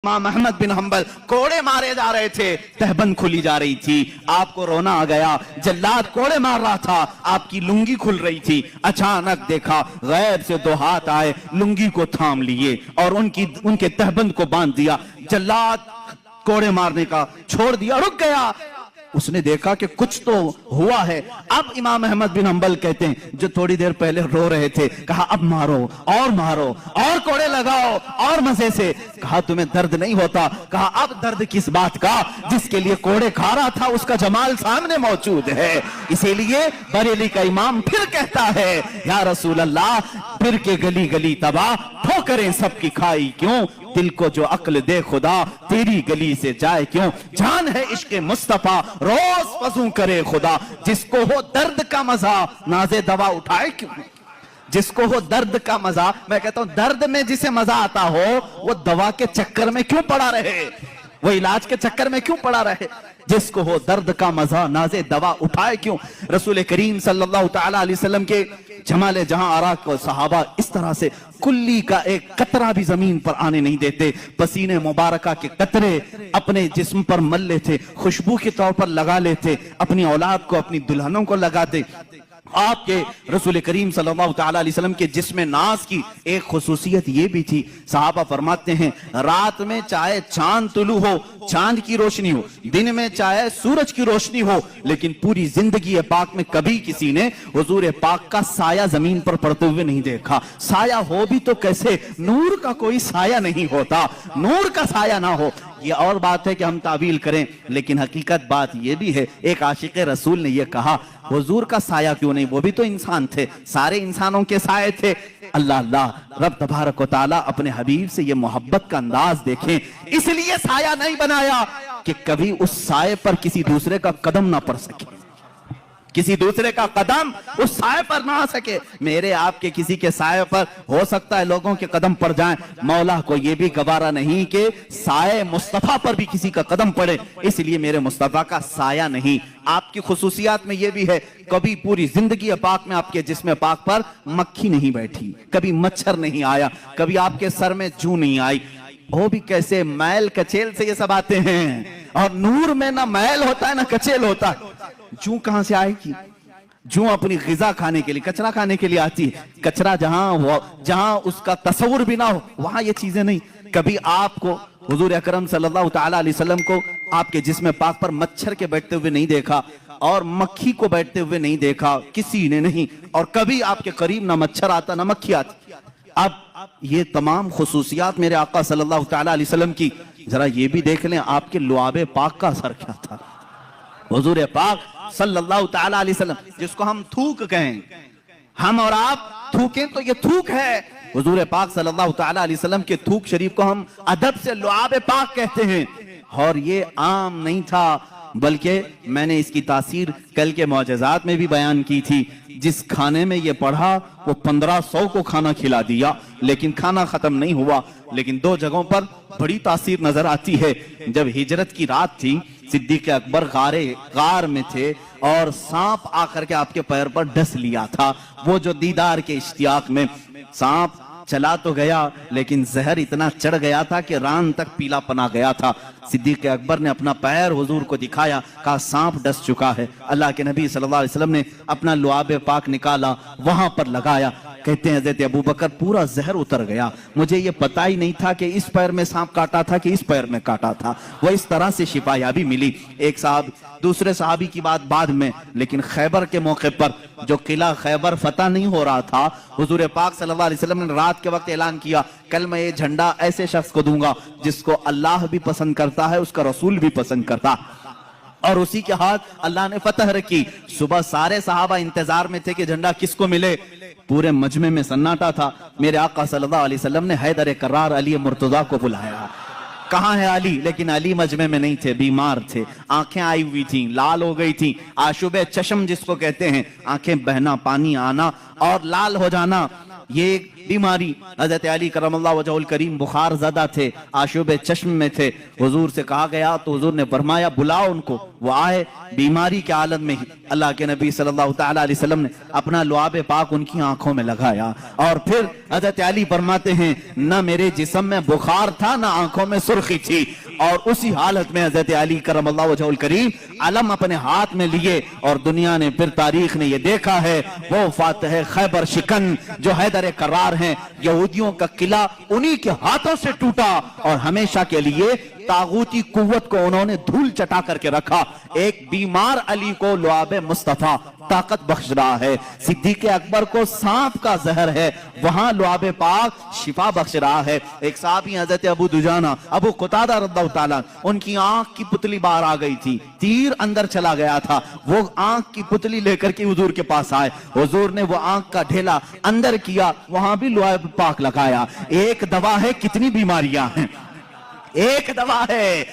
इमाम अहमद बिन हंबल कोड़े मारे जा रहे थे, तहबंद खुली जा रही थी, आपको रोना आ गया, जल्लाद कोड़े मार रहा था, आपकी लुंगी खुल रही थी। अचानक देखा गैब से दो हाथ आए, लुंगी को थाम लिए और उनके तहबंद को बांध दिया। जल्लाद कोड़े मारने का छोड़ दिया, रुक गया। उसने देखा कि कुछ तो हुआ है। अब इमाम अहमद बिन हंबल कहते हैं, जो थोड़ी देर पहले रो रहे थे, कहा अब मारो और कोड़े लगाओ और मजे से। कहा तुम्हें दर्द नहीं होता? कहा अब दर्द किस बात का, जिसके लिए कोड़े खा रहा था उसका जमाल सामने मौजूद है। इसीलिए बरेली का इमाम फिर कहता है, या रसूल अल्लाह, फिर के गली गली तबाह, ठोकरें सबकी खाई क्यों, दिल को जो अक्ल दे खुदा, तेरी गली से जाए क्यों। जान है इश्क मुस्तफा, रोज वज़ू करे खुदा, जिसको हो दर्द का मजा नाज़े दवा उठाए क्यों। जिसको हो दर्द का मजा, मैं कहता हूं दर्द में जिसे मजा आता हो वो दवा के चक्कर में क्यों पड़ा रहे, वो इलाज के चक्कर में क्यों पड़ा रहे। जिसको हो दर्द का मजा नाज़े दवा उठाए क्यों। रसूल करीम सल्लल्लाहु तआला अलैहि वसल्लम के जमाले जहां आरा को सहाबा इस तरह से कुल्ली का एक कतरा भी जमीन पर आने नहीं देते, पसीने मुबारका के कतरे अपने जिस्म पर मल लेते, खुशबू के तौर पर लगा लेते, अपनी औलाद को, अपनी दुल्हनों को लगाते। आपके रसूल करीम सल्लल्लाहु तआला अलैहि वसल्लम के जिस्म नाज की एक खुसूसियत ये भी थी, सहाबा फरमाते हैं, रात में चाहे चांद तुलू हो, चांद की रोशनी हो, दिन में चाहे सूरज की रोशनी हो, लेकिन पूरी जिंदगी पाक में कभी किसी ने हुजूर पाक का साया जमीन पर पड़ते हुए नहीं देखा। साया हो भी तो कैसे, नूर का कोई साया नहीं होता, नूर का साया ना हो। ये और बात है कि हम तावील करें, लेकिन हकीकत बात ये भी है, एक आशिक रसूल ने ये कहा, हुजूर का साया क्यों नहीं, वो भी तो इंसान थे, सारे इंसानों के साए थे। अल्लाह अल्लाह रब तबारक व तआला अपने हबीब से ये मोहब्बत का अंदाज देखें, इसलिए साया नहीं बनाया कि कभी उस साए पर किसी दूसरे का कदम ना पड़ सके, किसी दूसरे का कदम उस साए पर ना आ सके। मेरे आपके किसी के साए पर हो सकता है लोगों के कदम पड़ जाएं, मौला को ये भी गवारा नहीं कि साए मुस्तफा पर भी किसी का कदम पड़े, इसलिए मेरे मुस्तफा का साया नहीं। आपकी खुसूसियात में ये भी है, कभी पूरी जिंदगी पाक में आपके जिस्म पाक पर मक्खी नहीं बैठी, कभी मच्छर नहीं आया, कभी आपके सर में जू नहीं आई। वो भी कैसे, मैल कचेल से ये सब आते हैं, और नूर में ना मैल होता है ना कचेल होता है। जू कहां से आएगी? जू अपनी ग़िज़ा खाने के लिए, कचरा खाने के लिए आती है। कचरा जहां उसका तस्वुर भी ना हो, वहां ये चीजें नहीं। कभी आपको हुजूर अकरम सल्लल्लाहु तआला अलैहि वसल्लम को आपके जिस्म पाक पर मच्छर के बैठते हुए नहीं देखा और मक्खी को बैठते हुए नहीं देखा, किसी ने नहीं। और कभी आपके करीब ना मच्छर आता ना मक्खी आती। अब ये तमाम खुसूसियात मेरे आका सल्लल्लाहु तआला अलैहि वसल्लम की, जरा ये भी देख लें आपके लुआबे पाक का असर क्या था। हुजूर पाक सल्लल्लाहु तआला अलैहि वसल्लम, जिसको हम थूक कहें, हम और आप थूकें तो ये थूक है। हुजूर पाक सल्लल्लाहु तआला अलैहि वसल्लम के थूक शरीफ को हम अदब से लुआबे पाक कहते हैं। और ये आम नहीं था, बल्कि मैंने इसकी तासीर कल के मौजज़ात में भी बयान की थी। जिस खाने में ये पढ़ा वो 1500 को खाना खिला दिया, लेकिन खाना खत्म नहीं हुआ। लेकिन दो जगहों पर बड़ी तासीर नजर आती है। जब हिजरत की रात थी, सिद्दीक अकबर गार में थे और सांप आकर के आपके पैर पर डस लिया था। वो जो दीदार के इश्तियाक में सांप चला तो गया, लेकिन जहर इतना चढ़ गया था कि रान तक पीला पना गया था। सिद्दीक अकबर ने अपना पैर हुजूर को दिखाया, कहा सांप डस चुका है। अल्लाह के नबी सल्लल्लाहु अलैहि वसल्लम ने अपना लुआबे पाक निकाला, वहां पर लगाया। कहते हैं हज़रत अबू बकर पूरा जहर उतर गया, मुझे ये पता ही नहीं था कि इस पैर में सांप काटा था कि इस पैर में काटा था। वो इस तरह से शिफायाबी मिली। एक साहब, दूसरे सहाबी की बात बाद में, लेकिन खैबर के मौके पर जो किला खैबर फतह नहीं हो रहा था, हुजूर पाक सल्लल्लाहु अलैहि वसल्लम ने रात के वक्त ऐलान किया, कल मैं ये झंडा ऐसे शख्स को दूंगा जिसको अल्लाह भी पसंद करता है, उसका रसूल भी पसंद करता। और उसी के हाथ अल्लाह ने फतह रखी। सुबह सारे सहाबा इंतजार में थे कि झंडा किसको मिले। पूरे मजमे में सन्नाटा था। मेरे आका सल्लल्लाहु अलैहि वसल्लम ने हैदर करार अली मुर्तजा को बुलाया। कहाँ है अली? लेकिन अली मजमे में नहीं थे, बीमार थे, आंखें आई हुई थी, लाल हो गई थी। आशुबे चशम जिसको कहते हैं, आंखें बहना, पानी आना और लाल हो जाना, ये बीमारी, हजरत अली करमल्लाहु वजहुल करीम बुखार ज़दा थे, आशुब चश्म में थे। हुजूर से कहा गया तो हुजूर ने फरमाया बुलाओ उनको। वो आए, बीमारी के आलम में ही अल्लाह के नबी सल्लल्लाहु तआला अलैहि वसल्लम ने अपना लुआब पाक उनकी आंखों में लगाया। और फिर हजरत अली फरमाते हैं न मेरे जिस्म में बुखार था न आंखों में सुर्खी थी, और उसी हालत में हजरत अली करमल्लाहु वजहुल करीम अलम अपने हाथ में लिए, और दुनिया ने फिर तारीख ने ये देखा है वो फातह खैबर शिकन जो हैदर करार हैं, यहूदियों का किला उन्हीं के हाथों से टूटा और हमेशा के लिए तागूती कुव्वत को उन्होंने धूल चटा करके रखा। एक बीमार अली को लुआब मुस्तफा ताकत बख्श रहा है, सिद्दीक अकबर को सांप का जहर है, वहां लुआब पाक शिफा बख्श रहा है। एक साहबी हजरत अबू दुजाना अबू कुतादा रज़ियल्लाहु ताला, उनकी आंख की पुतली बाहर आ गई थी, तीर अंदर चला गया था, वो आंख की पुतली लेकर के हुजूर के पास आए। हुजूर ने वो आंख का ढेला अंदर किया, वहां भी लुआब पाक लगाया। एक दवा है, कितनी बीमारियां हैं, एक दवा है,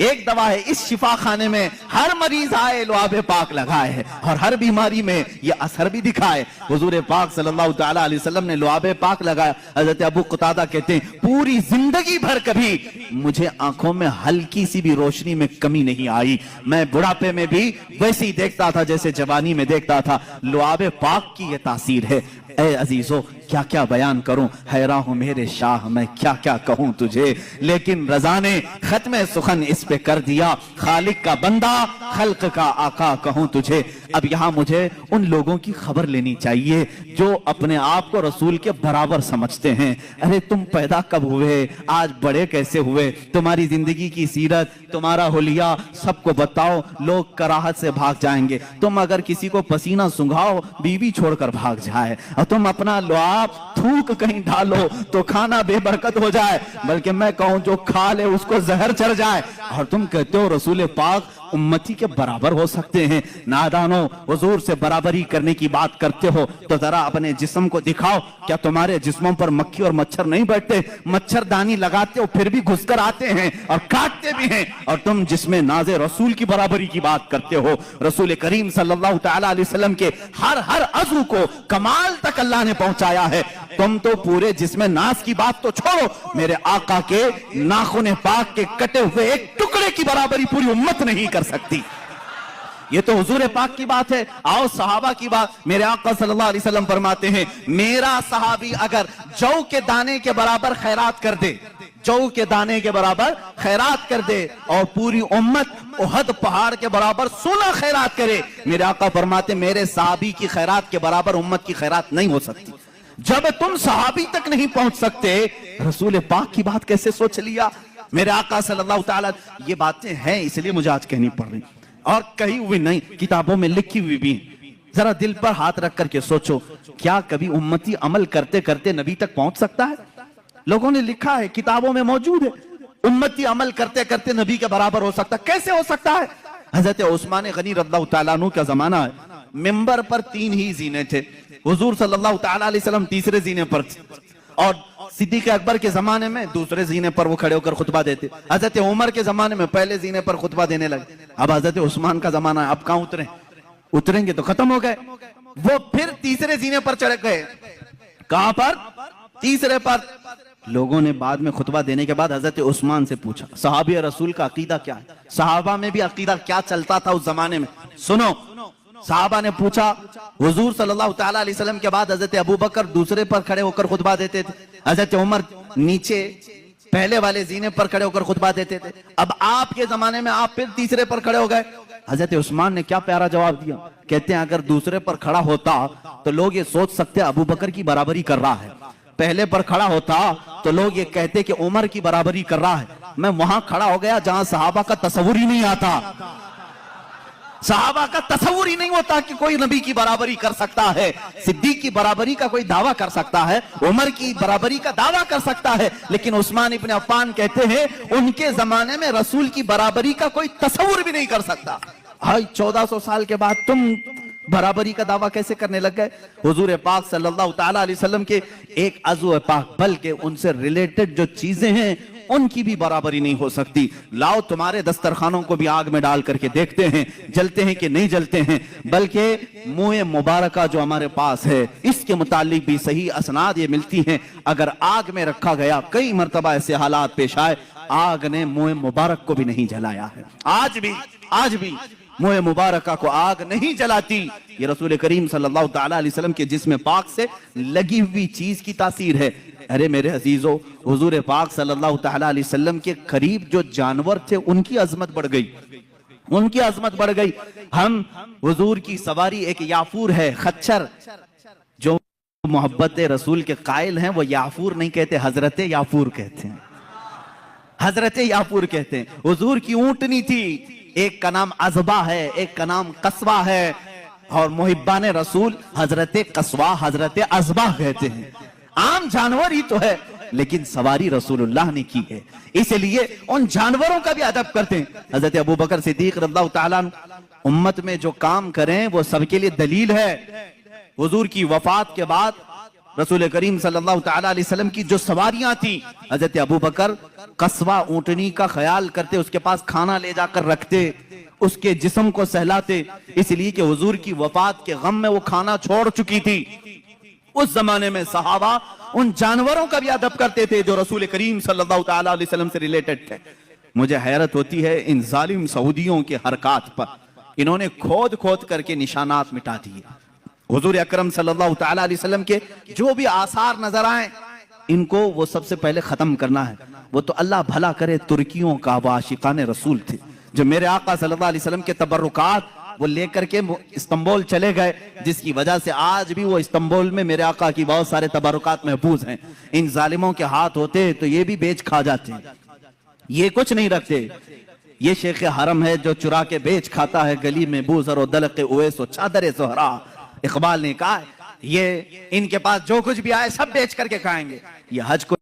एक दवा है। इस शिफा खाने में हर मरीज आए लुआब पाक लगाए है, और हर बीमारी में ये असर भी दिखाए। हुजूर पाक सल्लल्लाहु तआला अलैहि वसल्लम ने लुआब पाक लगाया। हजरत अबू कुतादा कहते हैं पूरी जिंदगी भर कभी मुझे आंखों में हल्की सी भी रोशनी में कमी नहीं आई, मैं बुढ़ापे में भी वैसे ही देखता था जैसे जवानी में देखता था। लुआब पाक की ये तासीर है। ए अजीजों, क्या क्या बयान करूं, हैरान हूं मेरे शाह, मैं क्या क्या कहूं तुझे, लेकिन रजा ने खत्म सुखन इस पे कर दिया। खालिक का बंदा, खल्क का आका कहूं तुझे। अब यहां मुझे उन लोगों की खबर लेनी चाहिए जो अपने आप को रसूल के बराबर समझते हैं। अरे तुम पैदा कब हुए, आज बड़े कैसे हुए, तुम्हारी जिंदगी की सीरत, तुम्हारा हुलिया सबको बताओ, लोग कराहत से भाग जाएंगे। तुम अगर किसी को पसीना सुंघाओ, बीवी छोड़कर भाग जाए, और तुम अपना लुआब थूक कहीं डालो तो खाना बेबरकत हो जाए, बल्कि मैं कहूं जो खा ले उसको जहर चढ़ जाए। और तुम कहते हो रसूल पाक उम्मती के बराबर हो सकते हैं। नादानो, हुजूर से बराबरी करने की बात करते हो तो जरा अपने जिस्म को दिखाओ, क्या तुम्हारे जिस्मों पर मक्खी और मच्छर नहीं बैठते? मच्छरदानी लगाते हो फिर भी घुसकर आते हैं और काटते भी हैं, और तुम जिसमें नाज़े रसूल की बराबरी की बात करते हो। रसूल करीम सल्लल्लाहु तआला अलैहि वसल्लम के हर अज़ू को कमाल तक अल्लाह ने पहुंचाया है। तुम तो पूरे जिस्म नास की बात तो छोड़ो, मेरे आका के नाखून पाक के कटे हुए एक टुकड़े की बराबरी पूरी उम्मत नहीं कर सकती। ये तो हुजूर पाक की बात है। आओ सहाबा की बात। मेरे आका सल्लल्लाहु अलैहि वसल्लम फरमाते हैं मेरा सहाबी अगर जौ के दाने के बराबर खैरात कर दे, जौ के दाने के बराबर खैरात कर दे, और पूरी उम्मत उहद पहाड़ के बराबर सोना खैरात करे, मेरे आका फरमाते मेरे सहाबी की खैरात के बराबर उम्मत की खैरात नहीं हो सकती। जब तुम सहाबी तक नहीं पहुंच सकते, रसूल पाक की बात कैसे सोच लिया? मेरे आका सल्लल्लाहु तआला, ये बातें हैं इसलिए मुझे आज कहनी पड़ रही, और कही हुई नहीं, किताबों में लिखी हुई भी। जरा दिल पर हाथ रख करके सोचो, क्या कभी उम्मती अमल करते करते नबी तक पहुंच सकता है? लोगों ने लिखा है, किताबों में मौजूद है, उम्मती अमल करते करते नबी के बराबर हो सकता। कैसे हो सकता है? हजरत उस्मान गनी रज़ियल्लाहु तआला अन्हु का जमाना है, मिंबर पर 3 ही जीने थे। हुजूर सल्लल्लाहु तआला अलैहि वसल्लम तीसरे जीने पर थे, और सिद्दीक अकबर के जमाने में दूसरे जीने पर वो खड़े होकर खुतबा देते। हजरत उमर के जमाने में पहले जीने पर खुतबा देने लगे। अब हजरत उस्मान का जमाना है, अब कहां उतरे? उतरेंगे तो खत्म हो गए। वो फिर तीसरे जीने पर चढ़ गए। कहां पर? तीसरे पर। लोगों ने बाद में खुतबा देने के बाद हजरत उस्मान से पूछा सहाबी रसूल का अकीदा क्या है, सहाबा में भी अकीदा क्या चलता था उस जमाने में? सुनो, साहबा ने पूछा। हुजूर सल्लल्लाहु तआला अलैहि वसल्लम के बाद हजरत अबू बकर दूसरे पर खड़े होकर खुतबा देते थे, हजरत उमर नीचे पहले वाले जीने पर खड़े होकर खुतबा देते थे। अब आपके जमाने में आप फिर तीसरे पर खड़े हो गए। हजरत उस्मान ने क्या प्यारा जवाब दिया, कहते हैं अगर दूसरे पर खड़ा होता तो लोग ये सोच सकते अबू बकर की बराबरी कर रहा है, पहले पर खड़ा होता तो लोग ये कहते कि उमर की बराबरी कर रहा है। मैं वहां खड़ा हो गया जहां सहाबा का तस्वुर ही नहीं आता, सहाबा का तस्वुर ही नहीं होता कि कोई नबी की बराबरी कर सकता है, सिद्दीक की बराबरी का कोई दावा कर सकता है, उमर की बराबरी का दावा कर सकता है, लेकिन उस्मान इब्न अफ़्फ़ान कहते हैं उनके जमाने में रसूल की बराबरी का कोई तस्वुर भी नहीं कर सकता। भाई 1400 साल के बाद तुम बराबरी का दावा कैसे करने लग गए? हुजूर पाक सल्लल्लाहु तआला अलैहि वसल्लम के एक अज़ू पाक, बल्कि उनसे रिलेटेड जो चीजें हैं उनकी भी बराबरी नहीं हो सकती। लाओ तुम्हारे दस्तरखानों को भी आग में डाल करके देखते हैं जलते हैं कि नहीं जलते हैं। बल्कि मुँह मुबारका जो हमारे पास है इसके मुतालिक भी सही असनाद ये मिलती हैं, अगर आग में रखा गया, कई मर्तबा ऐसे हालात पेश आए, आग ने मुँह मुबारक को भी नहीं जलाया है। आज भी मुँह मुबारका को आग नहीं जलाती। ये रसूल करीम सल्लल्लाहु तआला अलैहि वसल्लम के जिस्म पाक से लगी हुई चीज की तासीर है। अरे मेरे अजीजों, हुजूर पाक सल्लल्लाहु तआला अलैहि वसल्लम के करीब जो जानवर थे उनकी अजमत बढ़ गई, उनकी अजमत बढ़ गई। हम हुजूर की सवारी एक याफूर है, खच्चर, जो मोहब्बत रसूल के कायल हैं वो याफूर नहीं कहते, हजरत याफूर कहते हैं, हजरत याफूर कहते हैं। हुजूर की ऊंटनी थी, एक का नाम अज़बा है, एक का नाम कस्वा है, और मुहिब्बान रसूल हजरत कस्वा हजरत अज़बा कहते हैं। आम जानवर ही तो है लेकिन सवारी रसूलुल्लाह ने की है, इसलिए उन जानवरों का भी अदब करते हैं। हजरत अबू बकर सिद्दीक रज़ियल्लाहु ताला अन्हु उम्मत में जो काम करें वो सबके लिए दलील है। हुजूर की वफात के बाद रसूल करीम सल्लल्लाहु तआला अलैहि वसल्लम की जो सवारियां थी, हजरत अबू बकर कस्वा ऊंटनी का ख्याल करते, उसके पास खाना ले जाकर रखते, उसके जिस्म को सहलाते, इसलिए कि हुजूर की वफात के गम में वो खाना छोड़ चुकी थी। उस जमाने में सहाबा उन जानवरों का भी अदब करते थे जो रसूल करीम सल्लल्लाहु तआला अलैहि वसल्लम से रिलेटेड थे। मुझे हैरत होती है इन जालिम सऊदियों के हरकात पर, इन्होंने खोद खोद करके निशानात मिटा दिए। हुजूर अकरम सल्लल्लाहु तआला अलैहि वसल्लम के जो भी आसार नजर आए इनको वो सबसे पहले खत्म करना है। वो तो अल्लाह भला करे तुर्कियों का वो आशिकान रसूल थे जो मेरे आका सल्लल्लाहु अलैहि वसल्लम के तबर्रुकात वो लेकर के इस्तांबुल चले गए, जिसकी वजह से आज भी वो इस्तांबुल में मेरे आका की बहुत सारे तबर्रुकात महफूज हैं। इन जालिमों के हाथ होते तो ये भी बेच खा जाते, ये कुछ नहीं रखते। ये शेख हरम है जो चुरा के बेच खाता है, गली में बूज़र और दलक उवैस और चादर ज़हरा। इकबाल ने कहा ये इनके पास जो कुछ भी आए सब बेच करके खाएंगे। ये हज को